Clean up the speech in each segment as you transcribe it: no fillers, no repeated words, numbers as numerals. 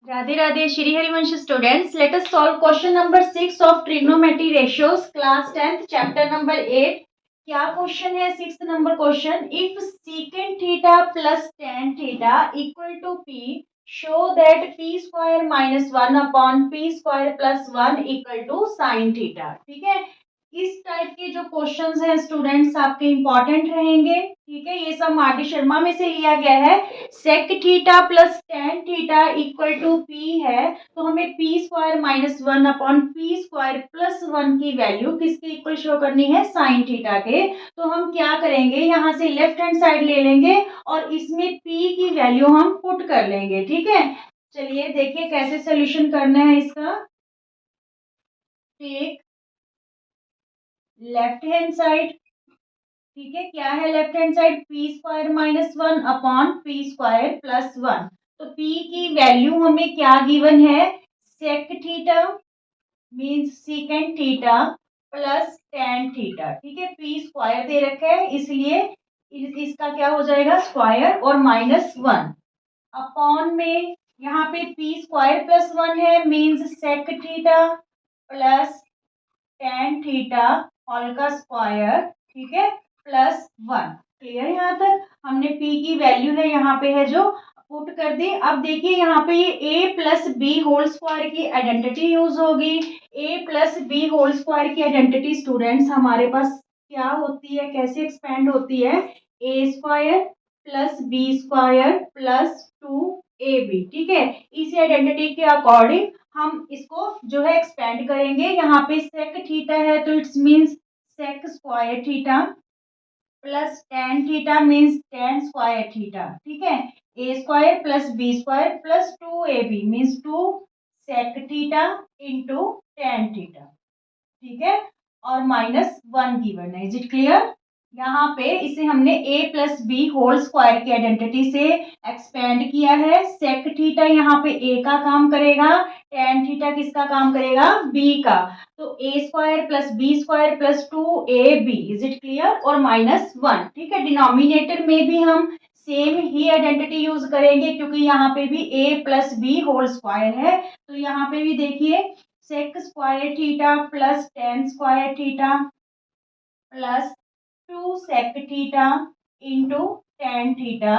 Radhe Radhe Shri Harivansh students, let us solve question number 6 of trigonometry ratios class 10th chapter number 8। क्या question है? 6th number question, if secant theta plus tan theta equal to P show that P square minus one upon P square plus one equal to sine theta. ठीक है, इस type के जो questions हैं students आपके important रहेंगे। ठीक है, ये सब आर डी शर्मा में से लिया गया है। Sec theta plus tan theta equal to P है, तो हमें P square minus one upon P square plus one की वैल्यू किसके इक्वल शो करनी है? साइन थीटा के। तो हम क्या करेंगे, यहाँ से लेफ्ट हैंड साइड ले लेंगे और इसमें पी की वैल्यू हम पुट कर लेंगे। ठीक है, चलिए देखिए कैसे सोल्यूशन करना है इसका। Take left hand side. ठीक है, क्या है left hand side? P square minus one upon P square plus one. तो पी की वैल्यू हमें क्या गिवन है? Sec theta means secant theta plus tan theta. ठीक है, पी स्क्वायर दे रखा है इसलिए इसका क्या हो जाएगा? स्क्वायर और माइनस वन अपॉन में यहाँ पे पी स्क्वायर प्लस वन है means sec theta plus tan theta whole का स्क्वायर। ठीक है, प्लस वन। क्लियर? यहाँ तक हमने p की वैल्यू है यहाँ पे है जो पुट कर दी। अब देखिए यहाँ पे ये a plus B whole square की आइडेंटिटी यूज होगी। a plus B whole square की आइडेंटिटी स्टूडेंट्स हमारे पास क्या होती है, कैसे एक्सपेंड होती है? a square plus B square plus two A B. ठीक है, इसी आइडेंटिटी के अकॉर्डिंग हम इसको जो है एक्सपेंड करेंगे। यहाँ पे सेक थीटा है तो it's means sec square theta plus tan theta means tan square theta. ठीक है, A square plus B square plus two A B means two sec theta into tan theta. ठीक है, और माइनस वन गिवन है। Is it clear? यहाँ पे इसे हमने a plus B whole square की आइडेंटिटी से एक्सपेंड किया है। सेक थीटा यहाँ पे a का काम करेगा, टेन थीटा किसका काम करेगा? b का। तो a square plus B square plus two A B. Is it clear? और माइनस वन। ठीक है, डिनोमिनेटर में भी हम सेम ही आइडेंटिटी यूज करेंगे क्योंकि यहाँ पे भी a plus B whole square है। तो यहाँ पे भी देखिए sec square theta plus tan square theta plus two sec theta into tan theta.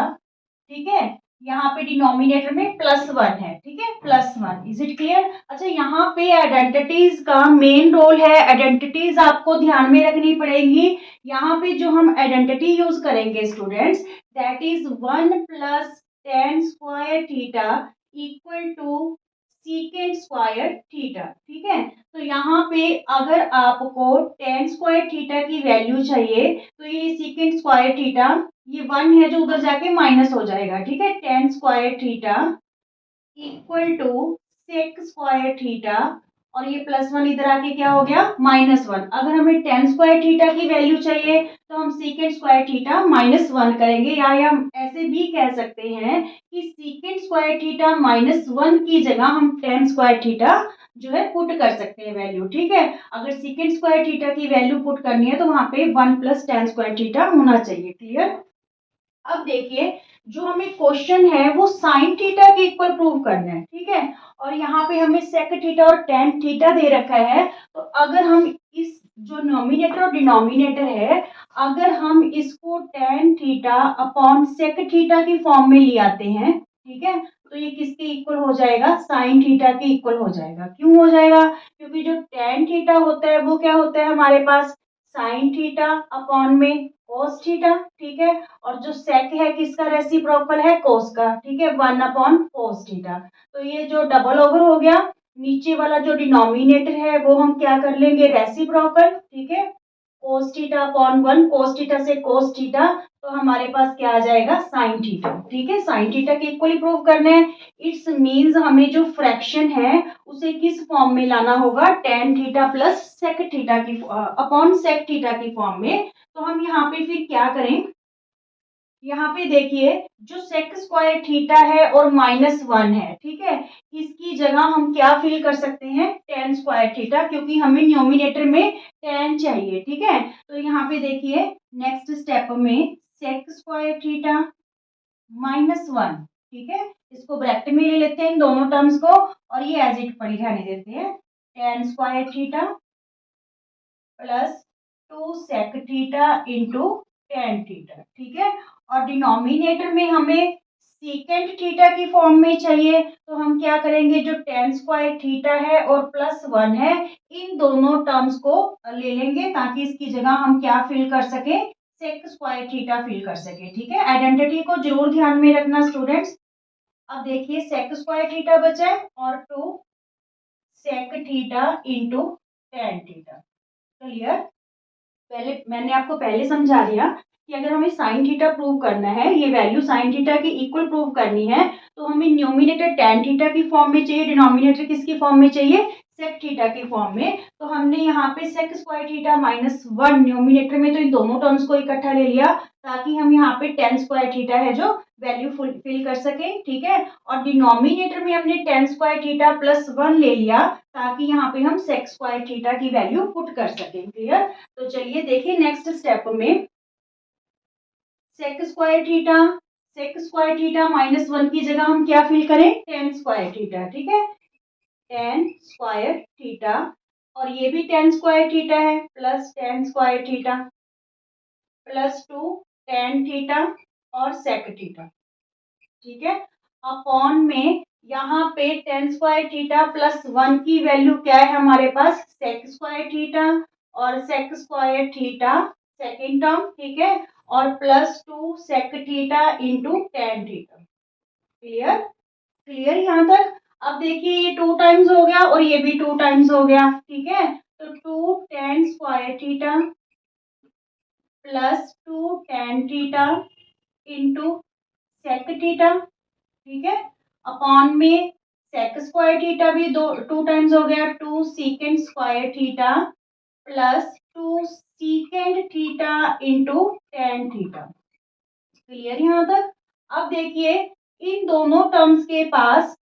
ठीक है, यहाँ पे डिनोमिनेटर में प्लस वन है। ठीक है, plus one. Is it clear? अच्छा, यहाँ पे आइडेंटिटीज का मेन रोल है। आइडेंटिटीज आपको ध्यान में रखनी पड़ेगी। यहाँ पे जो हम आइडेंटिटी यूज करेंगे students, that is one plus tan square theta equal to secant square theta. ठीक है, तो यहाँ पे अगर आपको टेन स्क्वायर थीटा की वैल्यू चाहिए तो ये सीकेंट स्क्वायर थीटा, ये वन है जो उधर जाके माइनस हो जाएगा। ठीक है, tan square theta equal to sec square theta और ये प्लस वन इधर आके क्या हो गया? Minus one. अगर हमें टेन स्क्वायर थीटा की वैल्यू चाहिए तो हम secant square theta minus one करेंगे, या हम ऐसे भी कह सकते हैं कि secant square theta minus one की जगह हम टेन स्क्वायर थीटा जो है पुट कर सकते हैं वैल्यू। ठीक है, अगर सीकेंट स्क्वायर थीटा की वैल्यू पुट करनी है तो वहां पे one plus tan square theta होना चाहिए। क्लियर? अब देखिए जो हमें क्वेश्चन है वो साइन थीटा के इक्वल प्रूव करना है। ठीक है, और यहाँ पे हमें सेक थीटा और टेन थीटा दे रखा है। तो अगर हम इस जो नोमिनेटर और डिनोमिनेटर है, अगर हम इसको tan theta upon sec theta की फॉर्म में ले आते हैं, ठीक है, तो ये किसके इक्वल हो जाएगा? साइन थीटा के इक्वल हो जाएगा। क्यों हो जाएगा? क्योंकि जो टेन थीटा होता है वो क्या होता है हमारे पास? साइन थीटा अपॉन में कोस थीटा। ठीक है, और जो सेक है किसका रेसिप्रोकल है? कोस का। ठीक है, वन अपॉन कोस थीटा। तो ये जो डबल ओवर हो गया, नीचे वाला जो डिनोमिनेटर है वो हम क्या कर लेंगे? रेसिप्रोकल। ठीक है, cos theta upon one, cos theta से कोस थीटा, तो हमारे पास क्या आ जाएगा? Sign theta. ठीक है, साइन थीटा के इक्वली प्रूव करना है। इट्स मीन्स हमें जो फ्रैक्शन है उसे किस फॉर्म में लाना होगा? Tan theta plus sec theta की अपॉन सेक थीटा की फॉर्म में। तो हम यहाँ पे फिर क्या करें? यहाँ पे देखिए जो सेक स्क्वायर थीटा है और माइनस वन है, ठीक है, इसकी जगह हम क्या फिल कर सकते हैं? टेन स्क्वायर थीटा, क्योंकि हमें न्यूमिनेटर में टेन चाहिए। ठीक है, तो यहाँ पे देखिए नेक्स्ट स्टेप में sec square theta minus one ठीक है, इसको ब्रैकेट में ले लेते हैं इन दोनों टर्म्स को और ये एज इट पड़ी रहने देते हैं। tan square theta plus 2 sec theta into tan theta. ठीक है, और डिनोमिनेटर में हमें सीकेंट थीटा की फॉर्म में चाहिए, तो हम क्या करेंगे, जो tan स्क्वायर थीटा है और प्लस 1 है, इन दोनों टर्म्स को ले लेंगे ताकि इसकी जगह हम क्या फिल कर सके, sec स्क्वायर थीटा फिल कर सके। ठीक है, आइडेंटिटी को जरूर ध्यान में रखना स्टूडेंट्स। अब देखिए sec स्क्वायर थीटा बचा है और 2 sec theta into tan theta. Clear? पहले मैंने आपको पहले समझा दिया कि अगर हमें साइन थीटा प्रूव करना है, ये वैल्यू साइन थीटा की इक्वल प्रूव करनी है, तो हमें न्यूमिनेटर tan थीटा की फॉर्म में चाहिए, डिनोमिनेटर किसकी फॉर्म में चाहिए, sec थीटा की फॉर्म में। तो हमने यहाँ पे sec square theta minus 1 numerator में तो इन दोनों टर्म्स को इकट्ठा ले लिया ताकि हम यहाँ पे tan स्क्वायर थीटा है जो वैल्यू फिल कर सके। ठीक है, और डिनोमिनेटर में हमने tan स्क्वायर थीटा प्लस 1 ले लिया ताकि यहाँ पे हम sec स्क्वायर थीटा की वैल्यू पुट कर सके। क्लियर? तो चलिए देखिए नेक्स्ट स्टेप में सेक स्क्वायर थीटा माइनस 1 की जगह हम क्या फिल करें, tan स्क्वायर थीटा। ठीक है, tan स्क्वायर थीटा और ये भी tan स्क्वायर थीटा है plus tan square theta plus 2 tan theta और sec थीटा। ठीक है, अपॉन में यहाँ पे tan स्क्वायर थीटा प्लस 1 की वैल्यू क्या है हमारे पास, sec स्क्वायर थीटा और sec square theta second term. ठीक है, और plus 2 sec theta into tan theta. Clear? Clear यहाँ तक? अब देखिए ये 2 टाइम्स हो गया और ये भी 2 टाइम्स हो गया। ठीक है, तो 2 tan square theta plus 2 tan theta into sec theta. ठीक है, अपॉन में sec स्क्वायर थीटा भी 2 टाइम्स हो गया, 2 secant square theta plus 2 secant theta into tan theta. Clear यहाँ तक? अब देखिए इन दोनों टर्म्स के पास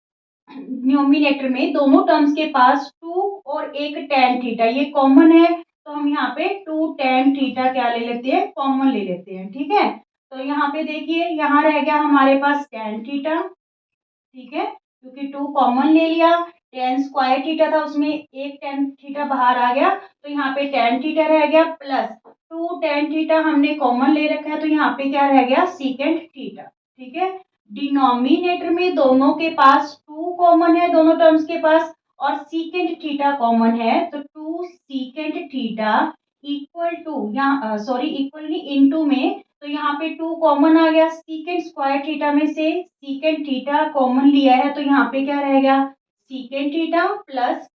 न्यूमिनेटर में दोनों टर्म्स के पास 2 और एक tan थीटा ये कॉमन है, तो हम यहाँ पे 2 tan थीटा क्या ले लेते हैं, कॉमन ले लेते हैं। ठीक है, तो यहाँ पे देखिए यहाँ रह गया हमारे पास tan थीटा। ठीक है, क्योंकि 2 कॉमन ले लिया, tan स्क्वायर थीटा था उसमें एक tan थीटा बाहर आ गया, तो यहाँ पे tan थीटा रह गया प्लस 2 tan थीटा हमने कॉमन ले रखा है, तो यहाँ पे क्या रह गया, secant थीटा। ठीक है, डिनोमिनेटर में दोनों के पास 2 कॉमन है, दोनों टर्म्स के पास, और secant थीटा कॉमन है, तो 2 secant थीटा इक्वल टू, यहाँ सॉरी इक्वल नहीं इनटू में, तो यहाँ पे 2 कॉमन आ गया, secant स्क्वायर थीटा में से secant थीटा कॉमन लिया है, तो यहाँ पे क्या रहेगा, secant theta plus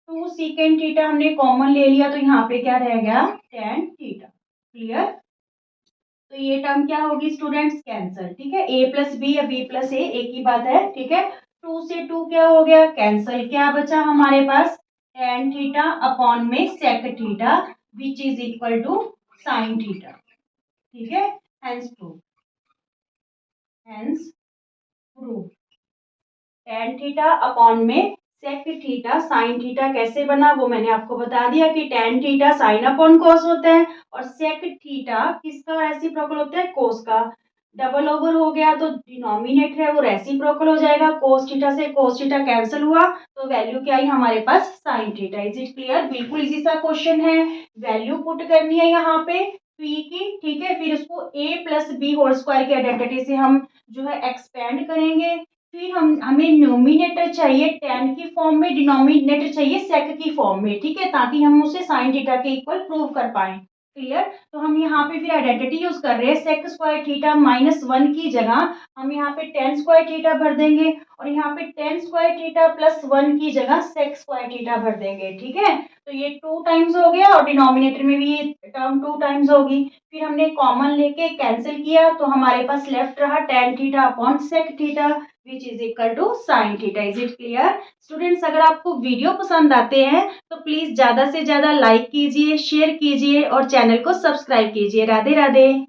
2 secant theta हमने कॉमन ले लिया, तो यहाँ पे क्या रह गया, tan थीटा। क्लियर? तो ये टर्म क्या होगी स्टूडेंट्स, कैंसल। ठीक है, a प्लस बी या b प्लस ए एक ही बात है। ठीक है, 2 से 2 क्या हो गया, कैंसल। क्या बचा हमारे पास, tan थीटा अपॉन में sec theta which is equal to sin theta. ठीक है, hence proof tan theta upon में sec थीटा sin थीटा कैसे बना वो मैंने आपको बता दिया कि tan थीटा sin अपॉन cos होता है और sec थीटा किसका रेसिप्रोकल होता है, cos का। डबल ओवर हो गया तो डिनोमिनेटर है वो रेसिप्रोकल हो जाएगा, cos थीटा से cos थीटा कैंसिल हुआ, तो वैल्यू क्या आई हमारे पास, sin theta. Is it clear? बिल्कुल इजी सा क्वेश्चन है, वैल्यू पुट करनी है यहाँ पे p की। ठीक है, फिर उसको a plus B whole square की आइडेंटिटी से हम जो है एक्सपेंड करेंगे, फिर हमें न्यूमिनेटर चाहिए tan की फॉर्म में, डिनोमिनेटर चाहिए sec की फॉर्म में। ठीक है, ताकि हम उसे sin थीटा के इक्वल प्रूव कर पाए। क्लियर? तो हम यहाँ पे फिर आइडेंटिटी यूज कर रहे हैं, sec स्क्वायर थीटा माइनस 1 की जगह हम यहाँ पे tan स्क्वायर थीटा भर देंगे और यहाँ पे tan स्क्वायर थीटा प्लस 1 की जगह sec स्क्वायर थीटा भर देंगे। ठीक है, तो ये 2 टाइम्स हो गया और डिनोमिनेटर में भी ये टर्म 2 टाइम्स होगी, फिर हमने कॉमन लेके कैंसिल किया, तो हमारे पास लेफ्ट रहा tan theta upon sec theta which is equal to sin theta. Is it clear? Students, अगर आपको वीडियो पसंद आते हैं तो प्लीज ज्यादा से ज्यादा लाइक कीजिए, शेयर कीजिए और चैनल को सब्सक्राइब कीजिए। राधे राधे।